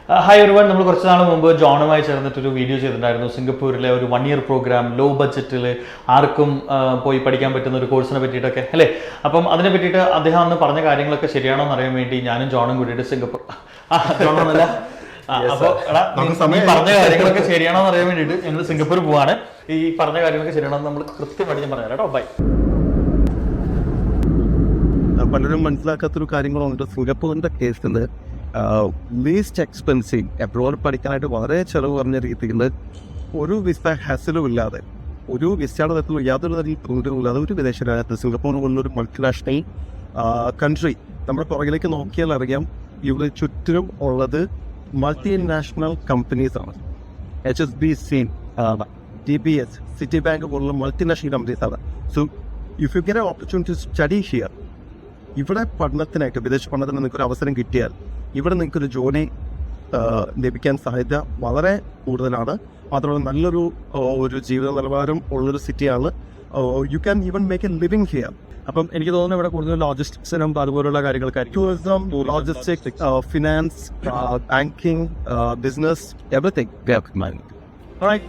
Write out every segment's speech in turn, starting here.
Hi ഒരുവൺ, നമ്മൾ കുറച്ച് നാൾ മുമ്പ് ജോണുമായി ചേർന്നിട്ടൊരു വീഡിയോ ചെയ്തിട്ടുണ്ടായിരുന്നു. സിംഗപ്പൂരിലെ ഒരു 1 year പ്രോഗ്രാം, ലോ ബഡ്ജറ്റിൽ ആർക്കും പോയി പഠിക്കാൻ പറ്റുന്ന ഒരു കോഴ്സിനെ പറ്റിയിട്ടൊക്കെ അല്ലേ. അപ്പം അതിനെ പറ്റിയിട്ട് അദ്ദേഹം അന്ന് പറഞ്ഞ കാര്യങ്ങളൊക്കെ ശരിയാണോ എന്ന് അറിയാൻ വേണ്ടി ഞാനും ജോണും കൂടിയിട്ട് സിംഗപ്പൂർ ജോണല്ല അപ്പോൾ പറഞ്ഞ കാര്യങ്ങളൊക്കെ ശരിയാണോ എന്ന് അറിയാൻ വേണ്ടിയിട്ട് ഞങ്ങൾ സിംഗപ്പൂർ പോവാണ്. ഈ പറഞ്ഞ കാര്യങ്ങളൊക്കെ ശരിയാണോ നമ്മൾ കൃത്യമായിട്ട് ഞാൻ പറയാം കേട്ടോ. ബൈ. പലരും മനസ്സിലാക്കാത്തൊരു കാര്യങ്ങളുണ്ട്. സിംഗപ്പൂരിൻ്റെ കേസിൽ ലീസ്റ്റ് എക്സ്പെൻസീവ് എബ്രോഡ് പഠിക്കാനായിട്ട് വളരെ ചിലവ് കുറഞ്ഞ രീതിയിൽ ഒരു വിസ ഹാസിലും ഇല്ലാതെ, ഒരു വിസയുടെ തരത്തിലും യാതൊരു തരം ബുദ്ധിമുട്ടില്ലാതെ ഒരു വിദേശ രാജ്യത്ത്, സിംഗപ്പൂർ പോലുള്ളൊരു മൾട്ടിനാഷണൽ കൺട്രി നമ്മുടെ പുറകിലേക്ക് നോക്കിയാൽ അറിയാം, ഇവിടെ ചുറ്റിനും ഉള്ളത് മൾട്ടി നാഷണൽ കമ്പനീസാണ്. HSBC, DBS, സിറ്റി ബാങ്ക് പോലുള്ള മൾട്ടിനാഷണൽ കമ്പനീസാണ്. So if you get an opportunity to study here, ഇവിടെ പഠനത്തിനായിട്ട്, വിദേശ പഠനത്തിന് നിങ്ങൾക്കൊരു അവസരം കിട്ടിയാൽ ഇവിടെ നിങ്ങൾക്കൊരു ജോലി ലഭിക്കാൻ സാധ്യത വളരെ കൂടുതലാണ്. മാത്രമല്ല നല്ലൊരു ജീവിത നിലവാരം ഉള്ളൊരു സിറ്റിയാണ്. You can even make a living here. അപ്പം എനിക്ക് തോന്നുന്നു ഇവിടെ കൂടുതൽ ലോജിസ്റ്റിക്സിനും അതുപോലുള്ള കാര്യങ്ങൾക്കായിരിക്കും. Tourism, logistics, finance, banking, business, everything.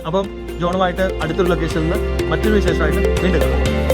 അപ്പം ജോണുമായിട്ട് അടുത്തൊരു ലൊക്കേഷനിൽ മറ്റൊരു വിശേഷമായിട്ട് വീണ്ടും കാണാം.